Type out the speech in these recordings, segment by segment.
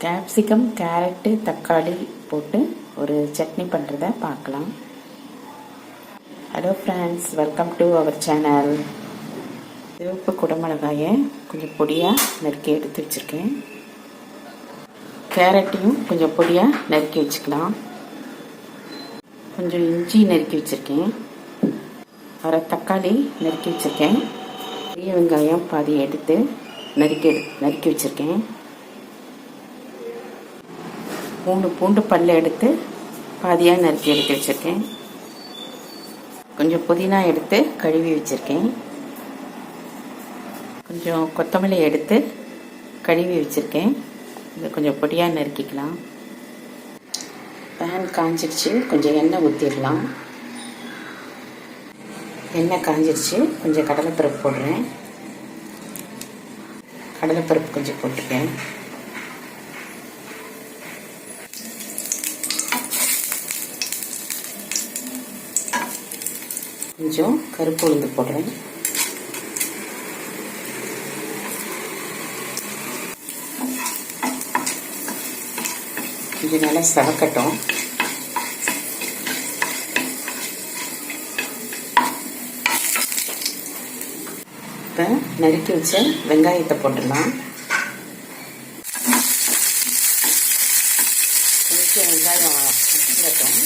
Capsicum, carrot, தக்காளி போட்டு ஒரு சட்னி பண்ணுறத பார்க்கலாம். Hello friends, welcome to our channel. சிவப்பு குடமிளகாயை கொஞ்சம் பொடியாக நறுக்கி எடுத்து வச்சுருக்கேன். கேரட்டையும் கொஞ்சம் பொடியாக நறுக்கி வச்சுக்கலாம். கொஞ்சம் இஞ்சி நறுக்கி வச்சுருக்கேன். அரை தக்காளி நறுக்கி வச்சுருக்கேன். பெரிய வெங்காயம் பாதி எடுத்து நறுக்கி வச்சுருக்கேன். 3 பூண்டு பல்ல எடுத்து பாதியாக நறுக்கி எடுத்து வச்சுருக்கேன். கொஞ்சம் புதினா எடுத்து கழுவி வச்சுருக்கேன். கொஞ்சம் கொத்தமல்லி எடுத்து கழுவி வச்சுருக்கேன். இதை கொஞ்சம் பொடியாக நறுக்கிக்கலாம். பேன் காஞ்சிடுச்சு, கொஞ்சம் எண்ணெய் ஊற்றிடலாம். எண்ணெய் காஞ்சிடுச்சு, கொஞ்சம் கடலைப்பருப்பு போடுறேன். கடலைப்பருப்பு கொஞ்சம் போட்டுருக்கேன். கொஞ்சம் கருப்பு உளுந்து போடுறேன். கொஞ்சம் நல்லா சவக்கட்டும். இப்போ நறுக்கி வச்ச வெங்காயத்தை போட்டுடலாம். கொஞ்சம் வெங்காயம் வதங்கட்டும்.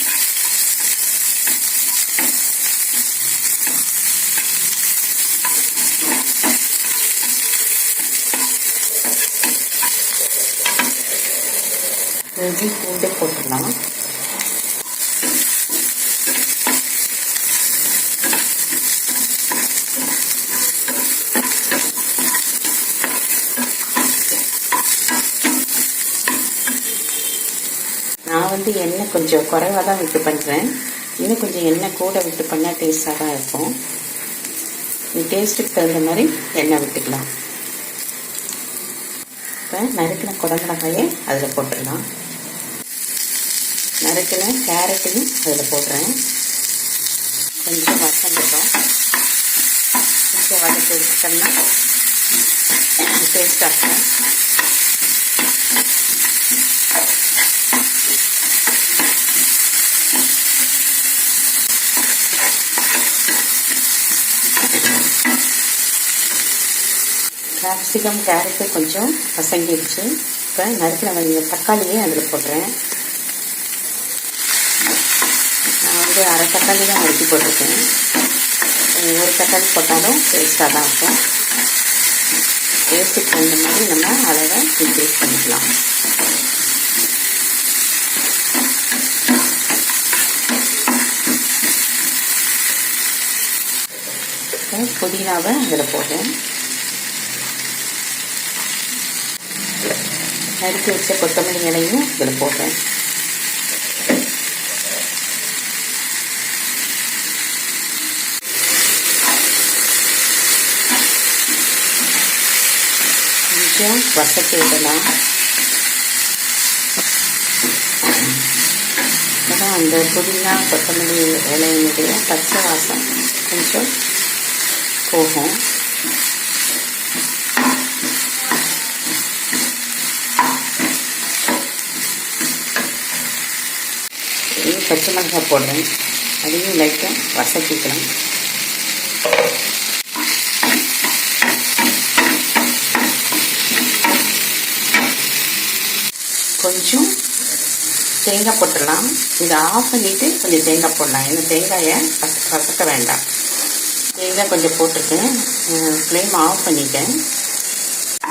இஞ்சி பூண்டு போட்டுடலாம். நான் எண்ணெய் கொஞ்சம் குறைவாக தான் விட்டு பண்ணுறேன். இன்னும் கொஞ்சம் எண்ணெய் கூட விட்டு பண்ணால் டேஸ்ட்டாக தான் இருக்கும். டேஸ்ட்டுக்கு தகுந்த மாதிரி எண்ணெய் விட்டுக்கலாம். இப்போ நறுக்கின குடமிளகாயை அதில் போட்டுடலாம். நறுக்கின கேரட்டையும் அதில் போடுறேன். கொஞ்சம் வதங்கட்டும். கொஞ்சம் வதக்கி எடுத்துட்டோம்னா டேஸ்டாக இருக்கும். கேப்சிகம், கேரட்டு கொஞ்சம் வசங்கிடுச்சு. இப்போ நறுக்கின தக்காளியே அதில் போடுறேன். நான் அரை தக்காளி தான் நறுக்கி போட்டிருக்கேன். ஒரு தக்காளி போட்டாலும் டேஸ்ட்டாக தான் இருக்கும். டேஸ்ட்டுக்கு தகுந்த மாதிரி நம்ம அளவை இன்க்ரீஸ் பண்ணிக்கலாம். புதினாவை அதில் போடுறேன். நறுக்கி வச்ச கொத்தமல்லி இலையும் இதில் போடுறேன். கொஞ்சம் வசக்கி விடலாம். அதான் அந்த புதினா கொத்தமல்லி இலையினுடைய பச்சை வாசம் கொஞ்சம் போகும். பச்சை மிளகாய் போடுறேன். அதையும் லைட்டாக வசக்கிக்கலாம். கொஞ்சம் தேங்காய் போட்டுடலாம். இதை ஆஃப் பண்ணிவிட்டு கொஞ்சம் தேங்காய் போடலாம். ஏன்னா தேங்காயை வசக்க வேண்டாம். தேங்காய் கொஞ்சம் போட்டிருக்கேன். ஃப்ளேம் ஆஃப் பண்ணிட்டேன்.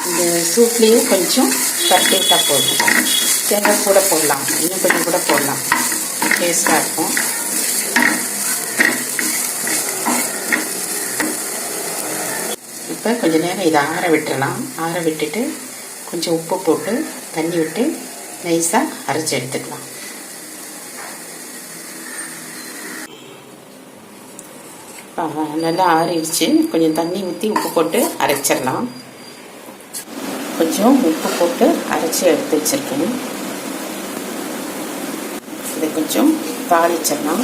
இந்த சூப்லேயே கொஞ்சம் பருத்திட்டா போதும். தேங்காய் கூட போடலாம், இன்னும் கொஞ்சம் கூட போடலாம், டேஸ்டாக இருக்கும். இப்போ கொஞ்சம் நேரம் இதை ஆற விட்டுடலாம். ஆற விட்டுட்டு கொஞ்சம் உப்பு போட்டு தண்ணி விட்டு நைஸாக அரைச்சி எடுத்துக்கலாம். நல்லா ஆறிடுச்சு. கொஞ்சம் தண்ணி ஊற்றி உப்பு போட்டு அரைச்சிடலாம். கொஞ்சம் உப்பு போட்டு அரைச்சி எடுத்து வச்சுருக்கேன். இதை கொஞ்சம் தாளிச்சிடலாம்.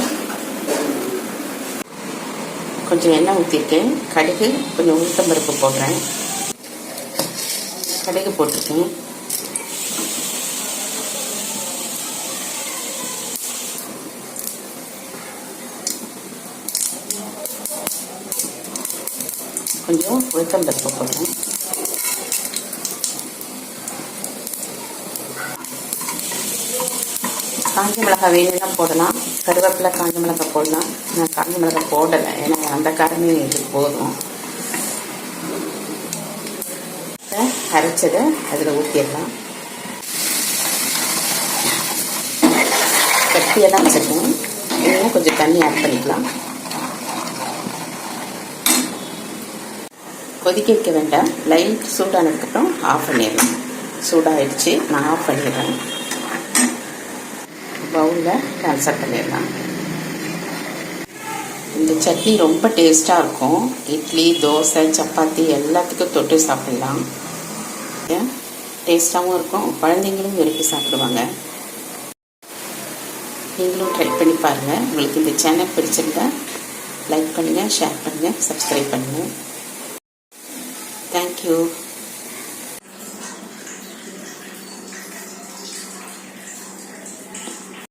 கொஞ்சம் எண்ணெய் ஊற்றிருக்கேன். கடுகு கொஞ்சம் உளுத்தம்பருப்பு போடுறேன். கடுகு போட்டிருக்கேன். கொஞ்சம் உளுத்தம்பருப்பு போடுறேன். காஞ்ச மிளகாய் வேணும்னா போடலாம், கருவேப்பிலை காஞ்ச மிளகாய் போடலாம். நான் காஞ்ச மிளகாய் போடலை, ஏன்னா அந்த காரமே எங்களுக்கு போதும். அரைச்சதை அதில் ஊற்றிடலாம். கட்டியெல்லாம் வச்சுருக்கோம், இன்னும் கொஞ்சம் தண்ணி ஆட் பண்ணிக்கலாம். கொதிக்க வைக்க வேண்டாம், லைட் சூடானதுக்கப்புறம் ஆஃப் பண்ணிடலாம். சூடாகிடுச்சு, நான் ஆஃப் பண்ணிடுறேன். பவுலில் ட்ரான்ஸ்ஃபர் பண்ணிடலாம். இந்த சட்னி ரொம்ப டேஸ்ட்டாக இருக்கும். இட்லி, தோசை, சப்பாத்தி எல்லாத்துக்கும் தொட்டு சாப்பிடலாம். டேஸ்ட்டாகவும் இருக்கும், குழந்தைங்களும் விரும்பி சாப்பிடுவாங்க. நீங்களும் ட்ரை பண்ணி பாருங்கள். உங்களுக்கு இந்த சேனல் பிடிச்சிருந்தா லைக் பண்ணுங்கள், ஷேர் பண்ணுங்கள், சப்ஸ்கிரைப் பண்ணுங்கள். தேங்க்யூ.